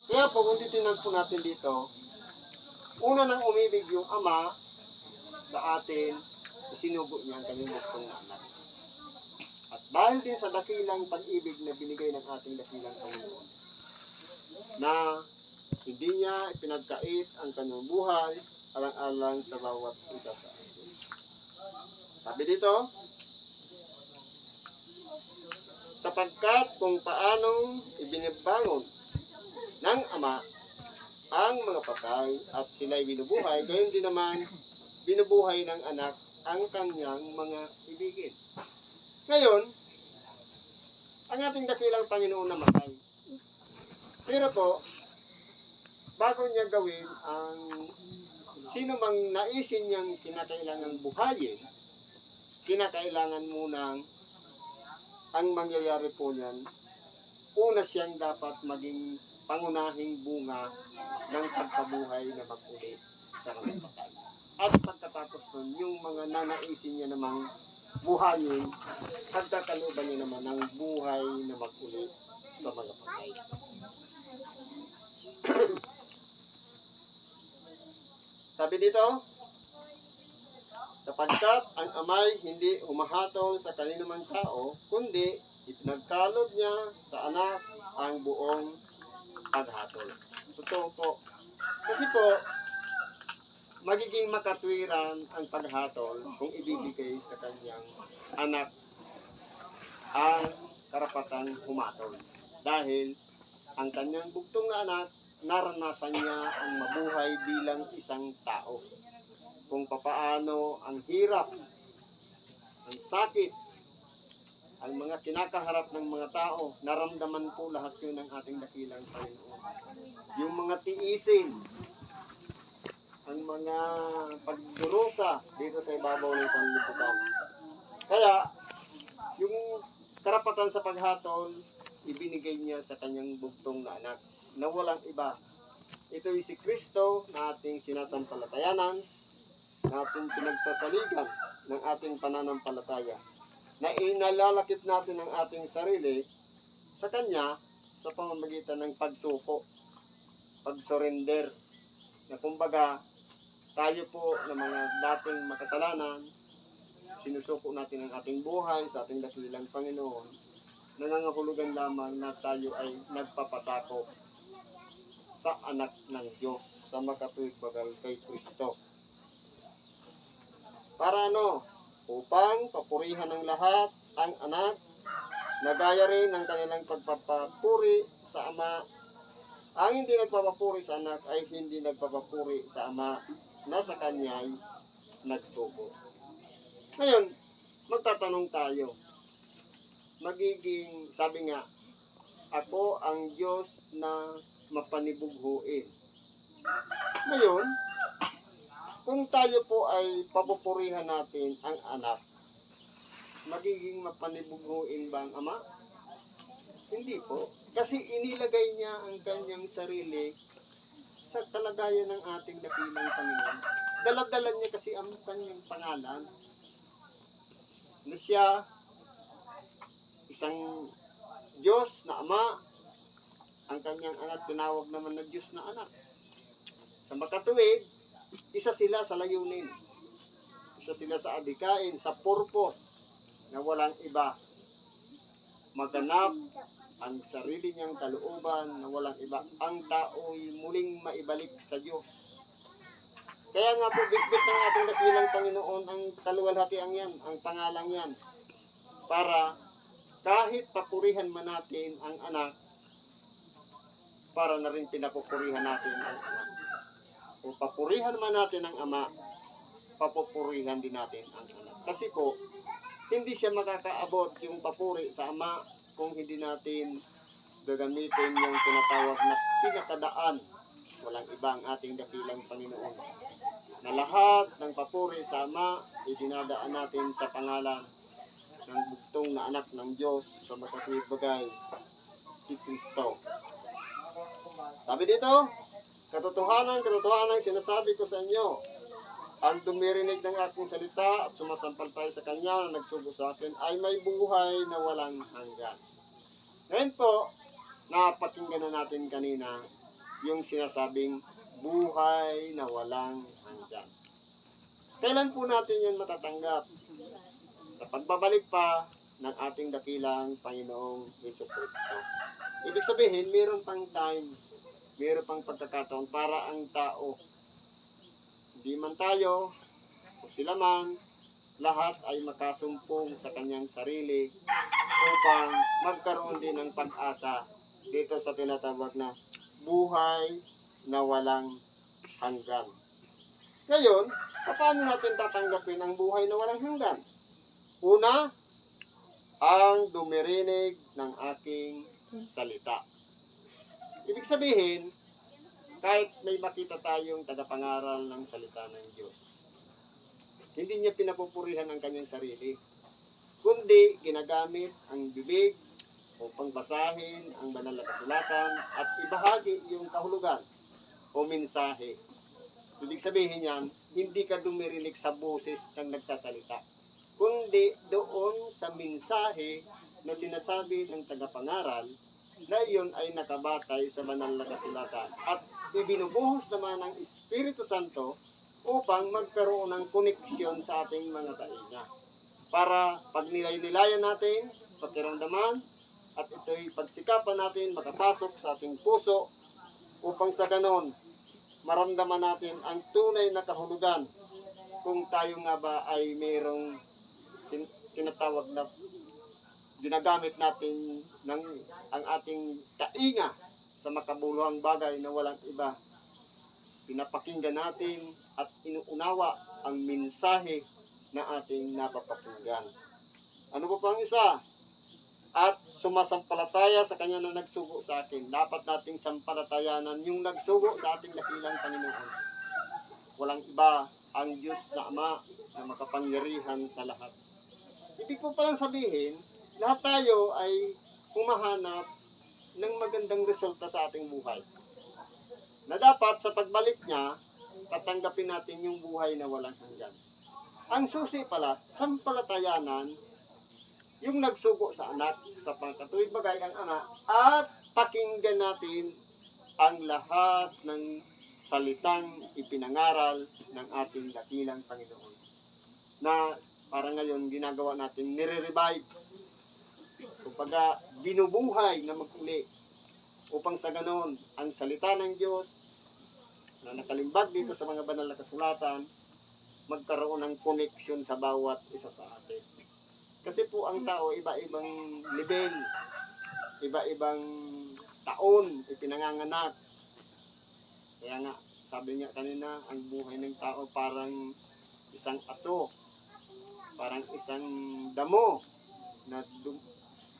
Kaya po, kung titignan po natin dito, una nang umibig yung Ama sa atin, isinugo niya ang kanyang buktong na anak. At dahil din sa dakilang pag-ibig na binigay ng ating dakilang Panginoon, na hindi niya ipinagkait ang kanyang buhay alang-alang sa bawat isa sa atin. Sabi dito, sapagkat kung paanong ibinibangon ng Ama ang mga patay at sila'y binubuhay, gayon din naman binubuhay ng anak ang kanyang mga ibigin. Ngayon, ang ating dakilang Panginoon namatay. Pero po, bago niya gawin ang sino mang naisin niyang kinakailangang buhayin, kinakailangan munang ang mangyayari po niyan, una siyang dapat maging pangunahing bunga ng pagkabuhay na mag-uli sa mga patay. At pagkatapos nun, yung mga nanaisin niya namang buhayin, pagkakalooban niya naman ng buhay na mag-uli sa mga patay. Sabi dito, sapagkat ang Amay hindi humahatol sa kaninumang tao, kundi ipinagkaloob niya sa anak ang buong paghatol. Totoo po. Kasi po, magiging makatwiran ang paghatol kung ibibigay sa kanyang anak ang karapatang humatol. Dahil ang kanyang bugtong na anak, naranasan niya ang mabuhay bilang isang tao. Kung papaano ang hirap, ang sakit, ang mga kinakaharap ng mga tao, naramdaman po lahat yun ng ating dakilang Panginoon. Yung mga tiisin, ang mga pagdurusa dito sa ibabaw ng sanlibutan. Kaya, yung karapatan sa paghatol, ibinigay niya sa kanyang bugtong na anak na walang iba. Ito'y si Kristo na ating sinasampalatayanan, na ating pinagsasaligan ng ating pananampalataya, na inalalakip natin ang ating sarili sa Kanya sa pamamagitan ng pagsuko, pag-surrender, na kumbaga tayo po na mga dating makasalanan, sinusuko natin ang ating buhay sa ating dakilang Panginoon, nangangahulugan lamang na tayo ay nagpapasakop sa anak ng Diyos, sa makatuwid bagal kay Kristo. Para ano? Upang papurihan ng lahat ang anak, na gaya rin ng kanilang pagpapapuri sa Ama. Ang hindi nagpapapuri sa anak ay hindi nagpapapuri sa Ama na sa Kanya'y nagsuko. Ngayon, magtatanong tayo. Magiging, sabi nga, ako ang Diyos na mapanibughuin. Ngayon, kung tayo po ay papupurihan natin ang anak, magiging mapanibughuin ba ang Ama? Hindi po. Kasi inilagay niya ang kanyang sarili sa kalagayan ng ating dakilang Panginoon. Dala-dala niya kasi ang kanyang pangalan. Na siya, isang Diyos na Ama, ang kanyang anak tinawag naman na Diyos na anak. Sa makatuwid, isa sila sa layunin. Isa sila sa adikain, sa purpose, na walang iba. Maganap ang sarili niyang kalooban na walang iba. Ang tao'y muling maibalik sa Diyos. Kaya nga po, bitbit ng ating dakilang Panginoon ang kaluwalhatian yan, ang pangalang yan. Para kahit papurihan man natin ang anak, para na rin pinapupurihan natin ang anak. Kung papurihan man natin ang Ama, papupurihan din natin ang anak. Kasi po, hindi siya makakaabot yung papuri sa Ama kung hindi natin gagamitin yung tinatawag na pinakadaan. Walang iba ang ating dakilang Panginoon. Na lahat ng papuri sa Ama, idinadaan natin sa pangalan ng bugtong na anak ng Diyos sa makatuwid bagay, si Kristo. Sabi dito, katotohanan, sinasabi ko sa inyo, ang dumirinig ng aking salita at sumasampalataya sa Kanya na nagsugo sa akin ay may buhay na walang hanggan. Ngayon po, napakinggan na natin kanina yung sinasabing buhay na walang hanggan. Kailan po natin yan matatanggap? Sa pagbabalik pa ng ating dakilang Panginoong Jesucristo. Ibig sabihin, mayroon pang time, mayroon pang pagkakataon para ang tao, hindi man tayo, o sila man, lahat ay makasumpong sa kanyang sarili upang magkaroon din ng pag-asa dito sa tinatawag na buhay na walang hanggan. Ngayon, paano natin tatanggapin ang buhay na walang hanggan? Una, ang dumirinig ng aking salita. Ibig sabihin, kahit may makita tayong tagapangaral ng salita ng Diyos, hindi niya pinapupurihan ang kanyang sarili, kundi ginagamit ang bibig upang basahin ang banal na kasulatan at ibahagi yung kahulugan o mensahe. Ibig sabihin yan, hindi ka dumirinig sa boses ng nagsasalita, kundi doon sa mensahe na sinasabi ng tagapangaral na iyon ay nakabasay sa banal na kasulatan at ibinubuhos naman ng Espiritu Santo upang magkaroon ng koneksyon sa ating mga tainga. Para pag nilay-nilayan natin, pakiramdaman, at ito'y pagsikapan natin makapasok sa ating puso upang sa ganon maramdaman natin ang tunay na kahulugan kung tayo nga ba ay mayroong tinatawag na ginagamit natin ng ang ating tainga sa makabuluhang bagay na walang iba. Pinapakinggan natin at inuunawa ang mensahe na ating napapakinggan. Ano pa pang isa? At sumasampalataya sa kanya na nagsugo sa akin. Dapat nating sampalatayanan yung nagsugo sa ating dakilang Panginoon. Walang iba ang Diyos na Ama na makapangyarihan sa lahat. Ibig po palang sabihin, lahat tayo ay humahanap ng magandang resulta sa ating buhay. Na dapat sa pagbalik niya, tatanggapin natin yung buhay na walang hanggan. Ang susi pala, sampalatayanan yung nagsugo sa anak, sa pangkatuwid bagay ang ama, at pakinggan natin ang lahat ng salitang ipinangaral ng ating dakilang Panginoon. Na para ngayon ginagawa natin, nire-revive. Kumbaga, binubuhay na mag-uli. Upang sa ganon, ang salita ng Diyos na nakalimbag dito sa mga banal na kasulatan, magkaroon ng koneksyon sa bawat isa sa atin. Kasi po ang tao, iba-ibang level, iba-ibang taon, ipinanganganak. Kaya nga, sabi niya kanina, ang buhay ng tao parang isang aso, parang isang damo na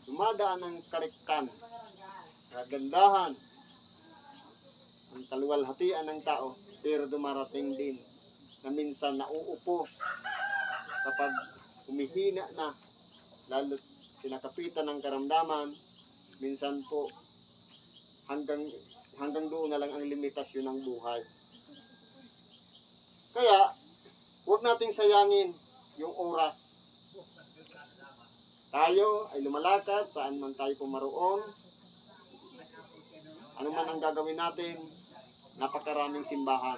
dumadaan ng kariktan, kagandahan, ang kaluwalhatian ng tao, pero dumarating din na minsan nauupos kapag humihina na, lalo pinakapitan ng karamdaman, minsan po hanggang doon na lang ang limitasyon ng buhay. Kaya, huwag nating sayangin yung oras. Tayo ay lumalakad saan man tayo pumaroon. Ano man ang gagawin natin, napakaraming simbahan.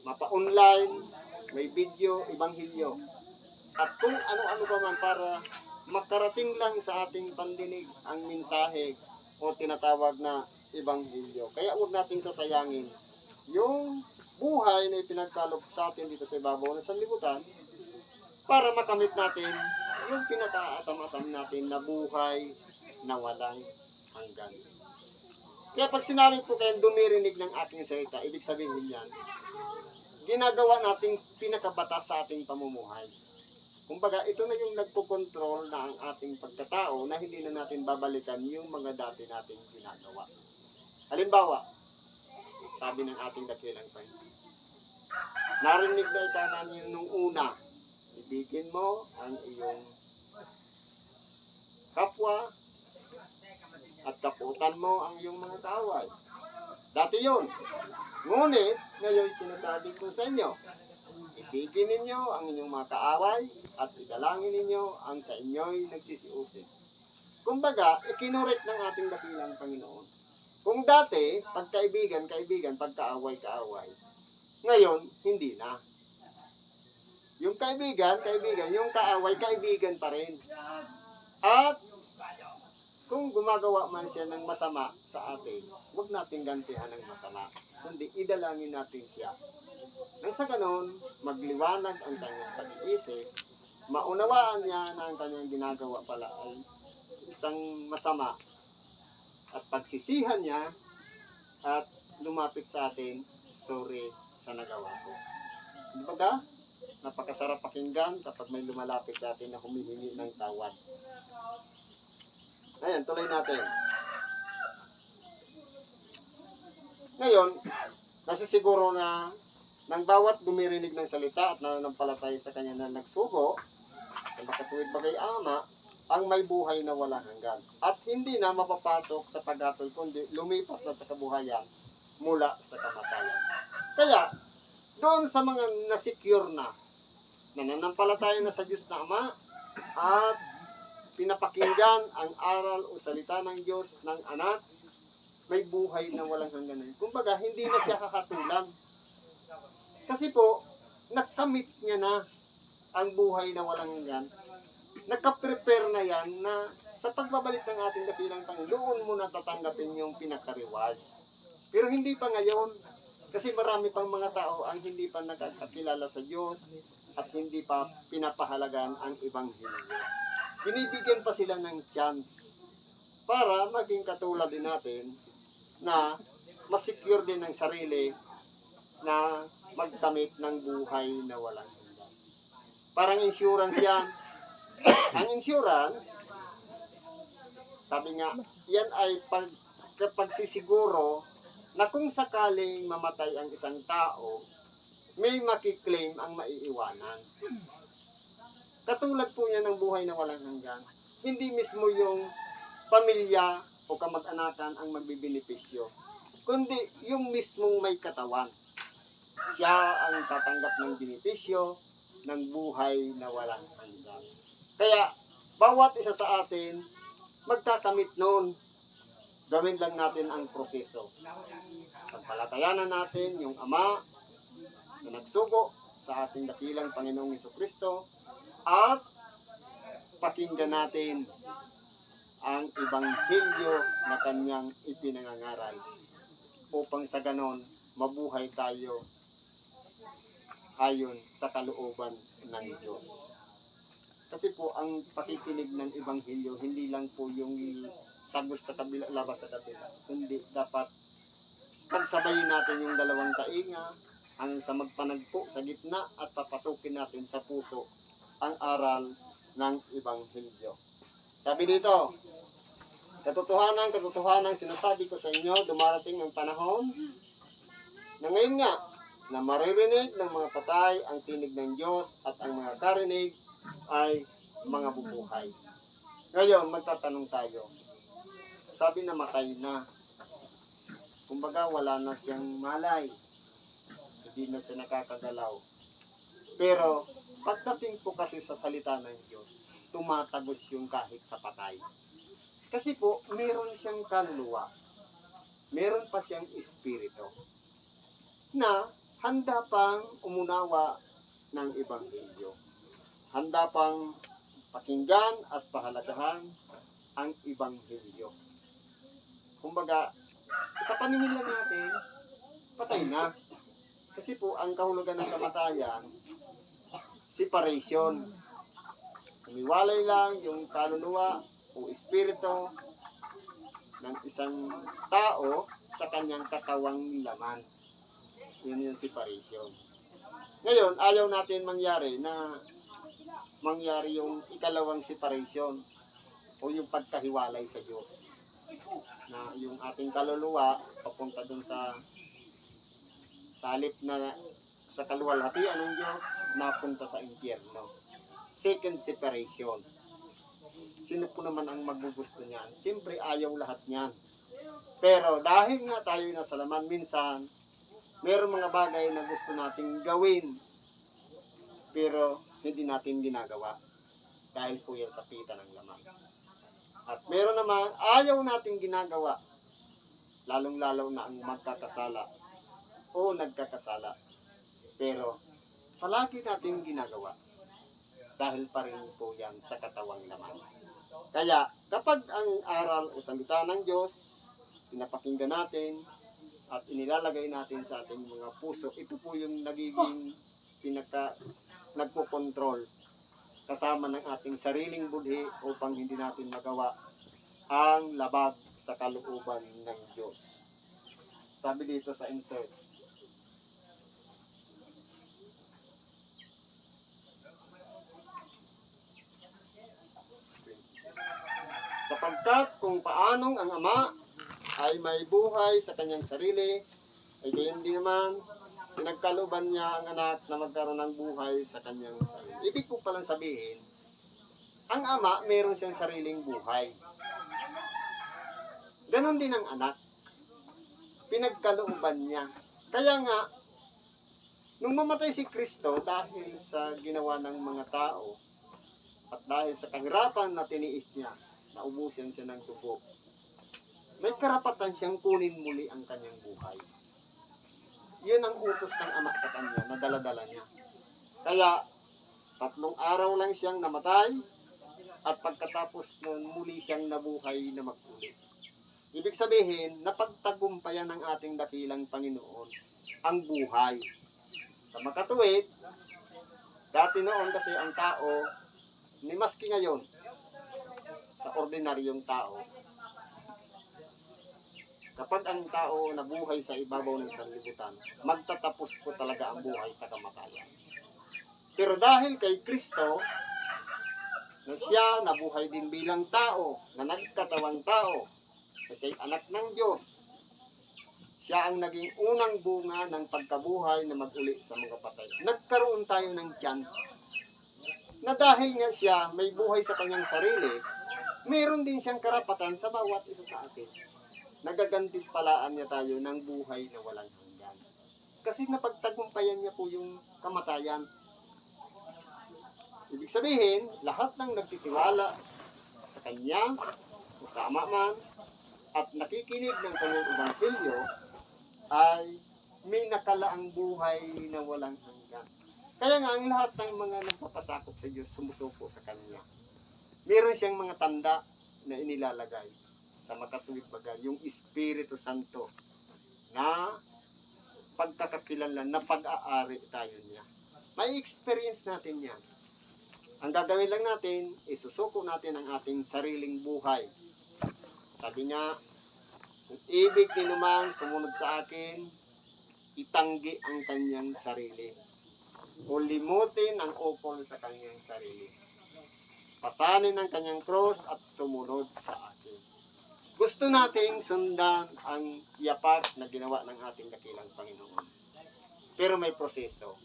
Mapa-online, may video, ibanghilyo. At kung ano-ano pa man para makarating lang sa ating pandinig ang mensahe o tinatawag na ibanghilyo. Kaya huwag nating sasayangin yung buhay na ipinagkaloob sa atin dito sa ibabaw ng sanlibutan para makamit natin yung pinakaasam-asam natin na buhay na walang hanggan. Kaya pag sinabi po kayong dumirinig ng ating salita, ibig sabihin yan, ginagawa nating pinakabatas sa ating pamumuhay. Kumbaga, ito na yung nagpo-control na ang ating pagkatao na hindi na natin babalikan yung mga dati nating ginagawa. Halimbawa, sabi ng ating dakilang Panginoon, narinig na itanan yun nung una, ibigin mo ang iyong kapwa at kaputan mo ang iyong mga kaaway. Dati yun. Ngunit, ngayon sinasabi ko sa inyo, ibigin ninyo ang inyong mga kaaway at idalangin ninyo ang sa inyo'y nagsisiusin. Kumbaga, ikinurit ng ating dakilang Panginoon Kung dati, pagkaibigan, kaibigan, pagkaaway, kaaway. Ngayon, hindi na. Yung kaibigan, kaibigan, yung kaaway, kaibigan pa rin. At kung gumagawa man siya ng masama sa atin, huwag natin gantihan ng masama. Kundi idalangin natin siya. Nang sa ganon, magliwanag ang kanyang pag-iisip, maunawaan niya na ang kanyang ginagawa pala ay isang masama at pagsisihan niya at lumapit sa atin, sorry sa nagawa ko. Di ba ka? Napakasarap pakinggan kapag may lumalapit sa atin na humihingi ng tawad. Ayan, tuloy natin. Ngayon, nasisiguro na ng bawat dumirinig ng salita at nananampalataya sa kanya na nagsugo, na makatuwid bagay Ama, ang may buhay na walang hanggan. At hindi na mapapasok sa paghatol, kundi lumipat na sa kabuhayan mula sa kamatayan. Kaya, doon sa mga nasecure na, nananampalataya na sa Diyos na Ama, at pinapakinggan ang aral o salita ng Diyos ng anak, may buhay na walang hanggan. Kumbaga, hindi na siya kakatulan. Kasi po, nakamit niya na ang buhay na walang hanggan. Nakaprepare na yan na sa pagbabalik ng ating dakilang Panginoon mo na tatanggapin yung pinaka-reward. Pero hindi pa ngayon. Kasi marami pang mga tao ang hindi pa nakakilala sa Diyos at hindi pa pinapahalagan ang Ebanghelyo. Binibigyan pa sila ng chance para maging katulad din natin na masecure din ang sarili na magtamit ng buhay na walang hanggan. Parang insurance yan. Ang insurance, sabi nga, yan ay pagsisiguro na kung sakaling mamatay ang isang tao, may makiklaim ang maiiwanan. Katulad po yan ng buhay na walang hanggan. Hindi mismo yung pamilya o kamag-anakan ang magbibenepisyo, kundi yung mismong may katawan. Siya ang tatanggap ng benepisyo ng buhay na walang hanggan. Kaya, bawat isa sa atin, magtatamit noon. Gawin lang natin ang proseso. Pagpalatayanan natin yung Ama na nagsugo sa ating dakilang Panginoong Jesucristo at pakinggan natin ang Ebanghelyo na kanyang ipinangangaral upang sa ganon mabuhay tayo ayon sa kalooban ng Diyos. Kasi po ang pakikinig ng Ebanghelyo hindi lang po yung tagos sa kabila, labas sa kabila. Hindi, dapat pagsabayin natin yung dalawang tainga hanggang sa magpanagpo sa gitna at papasukin natin sa puso ang aral ng Ebanghelyo. Sabi dito, katotohanan sinasabi ko sa inyo, dumarating ang panahon na ngayon nga, na maririnig ng mga patay ang tinig ng Diyos at ang mga karinig ay mga bubuhay. Ngayon, magtatanong tayo. Sabi na matay na. Kumbaga, wala na siyang malay. Hindi na siya nakakagalaw. Pero, pagdating po kasi sa salita ng Diyos, tumatagos yung kahit sa patay. Kasi po, meron siyang kaluluwa. Meron pa siyang espiritu na handa pang umunawa ng Ebanghelyo. Handa pang pakinggan at pahalagahan ang Ebanghelyo. Kumbaga, sa paningin lang natin, patay na. Kasi po, ang kahulugan ng kamatayan, separation. Umiwalay lang yung kaluluwa o espiritu ng isang tao sa kanyang katawang laman. Yun yung separation. Ngayon, ayaw natin mangyari yung ikalawang separation o yung pagkahiwalay sa Diyos. Na yung ating kaluluwa papunta dun sa halip na sa kaluwalhatian ng Diyos, napunta sa impyerno. Second separation. Sino po naman ang magugusto niyan? Siyempre ayaw lahat niyan. Pero dahil nga tayo nasa laman, minsan meron mga bagay na gusto nating gawin pero hindi natin ginagawa dahil po yan sa pita ng laman. At meron naman ayaw nating ginagawa lalong-lalo na ang magkakasala o nagkakasala. Pero palagi natin ginagawa dahil pa rin po yan sa katawang laman. Kaya kapag ang aral o salita ng Diyos, pinapakinggan natin at inilalagay natin sa ating mga puso, ito po yung nagiging nagpo-control kasama ng ating sariling budhi upang hindi natin magawa ang labag sa kalooban ng Diyos. Sabi dito sa insert, sapagkat kung paanong ang Ama ay may buhay sa kanyang sarili, ay gayon din naman pinagkalooban niya ang anak na magkaroon ng buhay sa kanyang sarili. Ibig po palang sabihin, ang Ama meron siyang sariling buhay. Ganon din ang anak. Pinagkalooban niya. Kaya nga, nung mamatay si Kristo dahil sa ginawa ng mga tao at dahil sa kahirapan na tiniis niya, naubusan siya ng dugo, may karapatan siyang kunin muli ang kanyang buhay. Yun ang utos ng Ama sa kanya na dala-dala niya. Kaya 3 araw lang siyang namatay at pagkatapos nun muli siyang nabuhay na maguli. Ibig sabihin, napagtagumpayan ng ating dakilang Panginoon ang buhay. Sa makatuwid, dati noon kasi ang tao, ni maski ngayon, sa ordinaryong tao, kapag ang tao nabuhay sa ibabaw ng sanlibutan, magtatapos po talaga ang buhay sa kamatayan. Pero dahil kay Kristo, na siya nabuhay din bilang tao, na nagkatawang tao, kasi anak ng Diyos, siya ang naging unang bunga ng pagkabuhay na mag-uli sa mga patay. Nagkaroon tayo ng chance na dahil nga siya may buhay sa kanyang sarili, meron din siyang karapatan sa bawat isa sa atin. Nagagantimpalaan niya tayo ng buhay na walang hanggan. Kasi napagtagumpayan niya po yung kamatayan. Ibig sabihin, lahat ng nagtitiwala sa kanya, o sa Ama man, at nakikinig ng kanyang ebanghelyo, ay may nakalaang buhay na walang hanggan. Kaya nga, ang lahat ng mga nagpapasakop sa Diyos, sumusuko sa Kanya. Meron siyang mga tanda na inilalagay sa makatuwid baga, yung Espiritu Santo, na pagkakakilanlan, na pag-aari tayo niya. May experience natin yan. Ang gagawin lang natin, isusuko natin ang ating sariling buhay. Sabi niya, kung ibig ni naman sumunod sa akin, itanggi ang kanyang sarili. O limutin ang ukol sa kanyang sarili. Pasanin ang kanyang cross at sumunod sa akin. Gusto nating sundan ang yapak na ginawa ng ating dakilang Panginoon. Pero may proseso.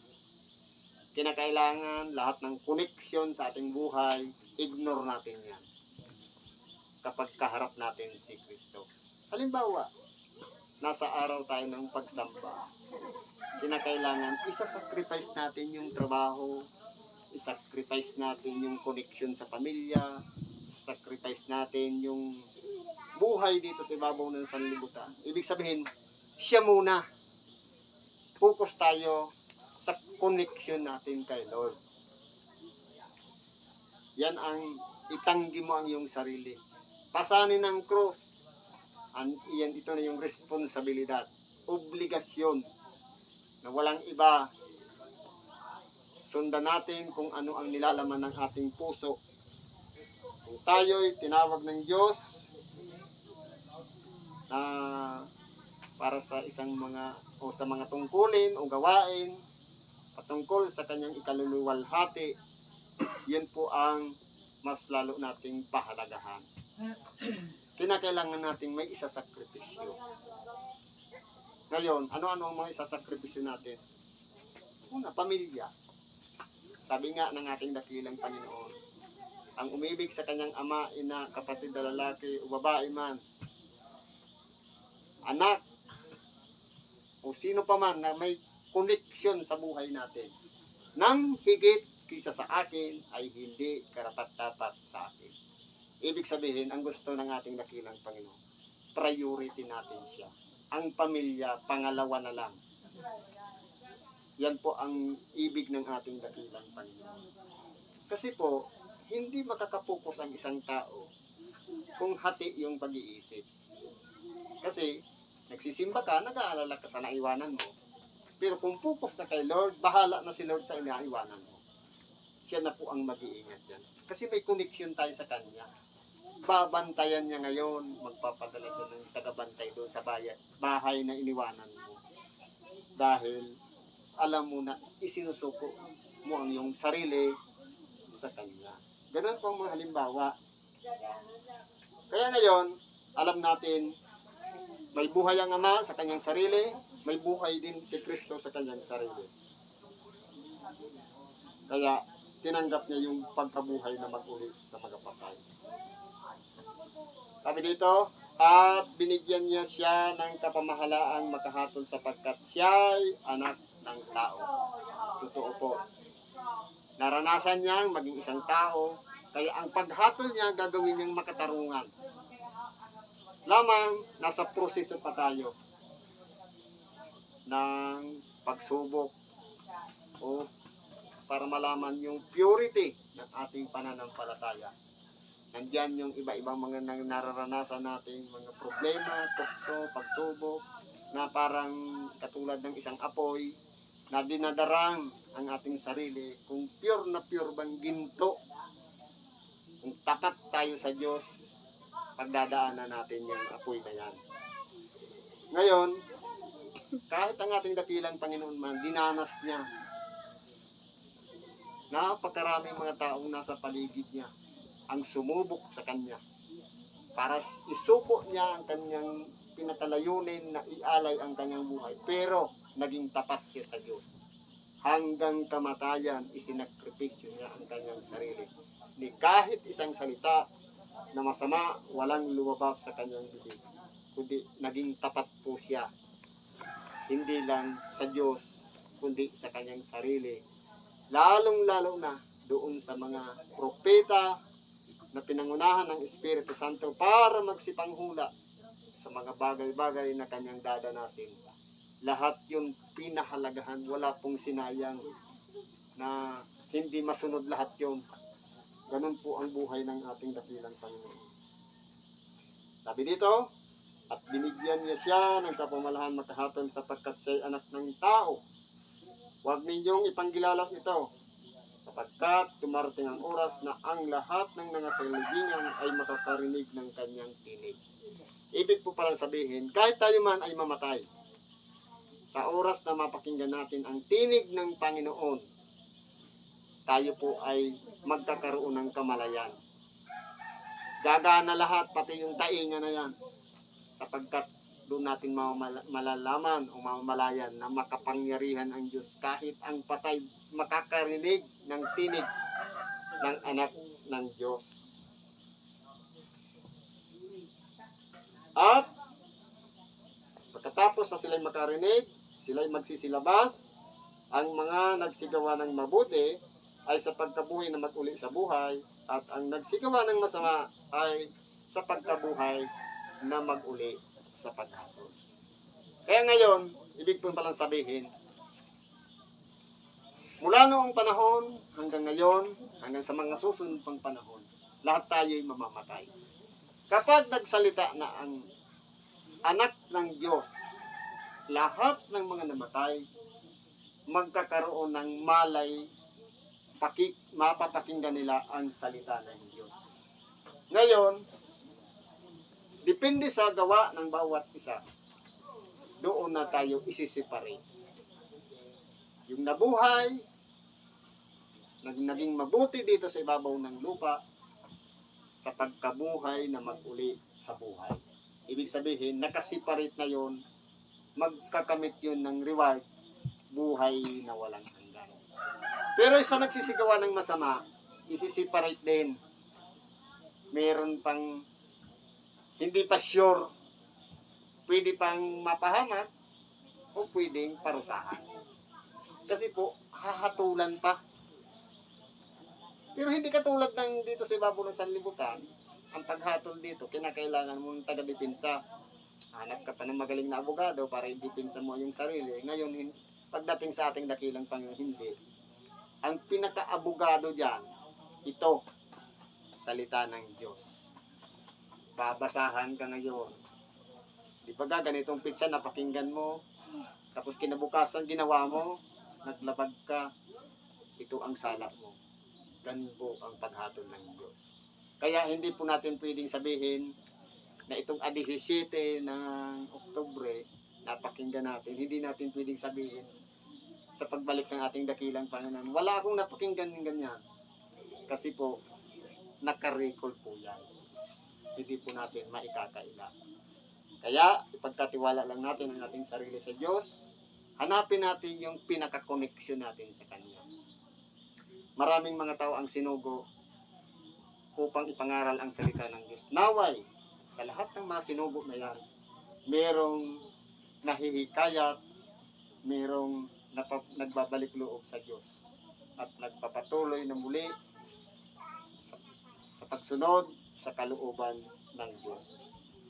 Kinakailangan lahat ng koneksyon sa ating buhay, ignore natin yan. Kapag kaharap natin si Kristo. Halimbawa, nasa araw tayo ng pagsamba. Kinakailangan isa-sacrifice natin yung trabaho, isa-sacrifice natin yung connection sa pamilya, isa-sacrifice natin yung buhay dito sa ibabaw ng sanlibutan. Ibig sabihin, siya muna. Focus tayo sa connection natin kay Lord. Yan ang itanggi mo ang iyong sarili. Pasanin ng cross. Ito na yung responsibilidad, obligasyon na walang iba. Sundan natin kung ano ang nilalaman ng ating puso. Kung tayo'y tinawag ng Diyos na para sa isang sa mga tungkulin o gawain patungkol sa kanyang ikaluluwalhati, yun po ang mas lalo nating pahalagahan. Kinakailangan nating may isasakripisyo. Ngayon, ano-ano ang mga isasakripisyo natin? Una, pamilya. Sabi nga ng ating dakilang Panginoon, ang umibig sa kanyang ama, ina, kapatid na lalaki o babae man, anak, o sino pa man na may koneksyon sa buhay natin, nang higit kaysa sa akin ay hindi karapat-dapat sa akin. Ibig sabihin, ang gusto ng ating dakilang Panginoon, priority natin siya. Ang pamilya, pangalawa na lang. Yan po ang ibig ng ating dakilang Panginoon. Kasi po, hindi makakapokus ang isang tao kung hati yung pag-iisip. Kasi, nagsisimba ka, nag-aalala ka sa naiwanan mo. Pero kung focus na kay Lord, bahala na si Lord sa naiwanan mo. Siya na po ang mag-iingat yan. Kasi may connection tayo sa Kanya. Babantayan niya ngayon, magpapadala siya ng tagabantay doon sa bahay na iniwanan mo. Dahil, alam mo na, isinusuko mo ang iyong sarili sa Kanya. Ganun po ang mga halimbawa. Kaya ngayon, alam natin, may buhay ang Ama sa Kanyang sarili, may buhay din si Kristo sa Kanyang sarili. Kaya, tinanggap niya yung pagkabuhay na mag-uli sa mga patay. Sabi dito, at binigyan niya siya ng kapamahalaang makahatol sapagkat siya'y anak ng tao. Totoo po. Naranasan niyang maging isang tao, kaya ang paghatol niya gagawin niyang makatarungan. Lamang, nasa proseso pa tayo ng pagsubok o para malaman yung purity ng ating pananampalataya. Nandyan yung iba-ibang mga nararanasan natin, mga problema, tukso, pagsubok, na parang katulad ng isang apoy na dinadarang ang ating sarili. Kung pure na pure bang ginto, kung tapat tayo sa Diyos, pagdadaanan natin yung apoy na yan. Ngayon, kahit ang ating dakilang Panginoon man, dinanas niya. Napakaraming mga taong nasa paligid niya ang sumubok sa Kanya para isuko niya ang Kanyang pinakalayunin na ialay ang Kanyang buhay. Pero naging tapat siya sa Diyos. Hanggang kamatayan, isinakripisyo niya ang Kanyang sarili. Ni kahit isang salita na masama, walang lumabas sa Kanyang bibig. Kundi naging tapat po siya. Hindi lang sa Diyos, kundi sa Kanyang sarili. Lalong-lalo na doon sa mga propeta na pinangunahan ng Espiritu Santo para magsipanghula sa mga bagay-bagay na Kanyang dadanasin. Lahat yun pinahalagahan, wala pong sinayang na hindi masunod lahat yun. Ganun po ang buhay ng ating dakilang Panginoon. Sabi dito, at binigyan niya siya ng kapamalahan makahatol sapagkat siya'y anak ng tao. Huwag ninyong ipanggilalas ito, sapagkat dumarating ang oras na ang lahat ng nangasalibingan ay makakarinig ng Kanyang tinig. Ibig po palang sabihin, kahit tayo man ay mamatay, sa oras na mapakinggan natin ang tinig ng Panginoon, tayo po ay magkakaroon ng kamalayan. Gagana lahat, pati yung tainga na yan, sapagkat doon natin malalaman o mamalayan na makapangyarihan ang Diyos. Kahit ang patay makakarinig ng tinig ng anak ng Diyos. At pagkatapos na sila'y makarinig, sila'y magsisilabas. Ang mga nagsigawa ng mabuti ay sa pagkabuhay na mag-uli sa buhay, at ang nagsigawa ng masama ay sa pagkabuhay na mag-uli sa paghatol. Kaya ngayon, ibig po palang sabihin, mula noong panahon hanggang ngayon, hanggang sa mga susunod pang panahon, lahat tayo ay mamamatay. Kapag nagsalita na ang anak ng Diyos, lahat ng mga namatay, magkakaroon ng malay, mapapakinggan nila ang salita ng Diyos. Ngayon, depende sa gawa ng bawat isa, doon na tayo isiseparate. Yung nabuhay, naging mabuti dito sa ibabaw ng lupa, sa pagkabuhay na mag-uli sa buhay. Ibig sabihin, nakasiparate na yon, magkakamit yun ng reward, buhay na walang hanggan. Pero isa nagsisigawa ng masama, isiseparate din. Meron pang hindi pa sure, pwede pang mapahamak o pwedeng parusahan. Kasi po, hahatulan pa. Pero hindi katulad ng dito sa ibabaw ng sanlibutan, ang paghatol dito, kinakailangan mong taga-depensa. Hanap ka pa ng magaling na abogado para i-defensa mo yung sarili. Ngayon, pagdating sa ating dakilang Panginoon, hindi. Ang pinaka-abogado dyan, ito, salita ng Diyos. Babasahan ka ngayon. Di ba ganitong pizza napakinggan mo, tapos kinabukasan ginawa mo, naglabag ka, ito ang sala mo. Ganun po ang paghatol ng Diyos. Kaya hindi po natin pwedeng sabihin na itong 17 ng Oktubre, napakinggan natin, hindi natin pwedeng sabihin sa pagbalik ng ating dakilang Panginoon, wala akong napakinggan ng ganyan. Kasi po, nakarecall po yan. Hindi po natin maikakaila. Kaya, ipagkatiwala lang natin ang ating sarili sa Diyos. Hanapin natin yung pinaka-connection natin sa Kanya. Maraming mga tao ang sinugo upang ipangaral ang salita ng Diyos. Naway, sa lahat ng mga sinugo na yan, merong nahihikayat, merong nagbabalik loob sa Diyos at nagpapatuloy na muli sa pagsunod sa kalooban ng Diyos.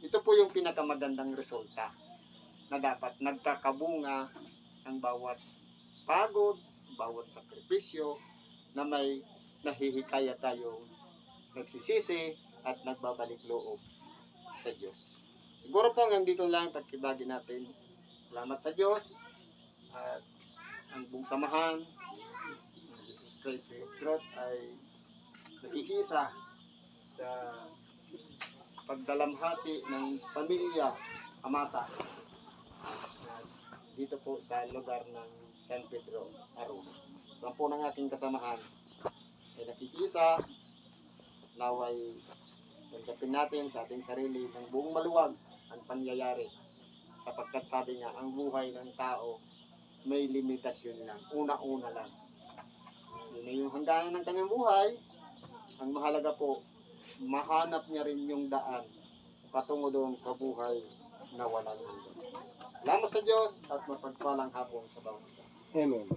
Ito po yung pinakamagandang resulta na dapat nagkakabunga ang bawat pagod, bawat sakripisyo na may nahihikaya tayong nagsisisi at nagbabalik loob sa Diyos. Siguro po hanggang dito lang pagkibagi natin. Salamat sa Diyos at ang buong samahan ng Jesus Christ Truth ay nakikisa sa pagdalamhati ng pamilya Amata dito po sa lugar ng San Pedro, Arun. Ang po ng aking kasamahan ay nakikisa, naway tanggapin natin sa ating sarili ng buong maluwag ang pangyayari, sapagkat sabi nga, ang buhay ng tao may limitasyon lang, una-una lang. Yun na yung hangganan ng kanyang buhay. Ang mahalaga po, mahanap niya rin yung daan patungo doon sa buhay na walang hanggan. Salamat sa Diyos at mapagpalang hapon sa bawat isa. Amen.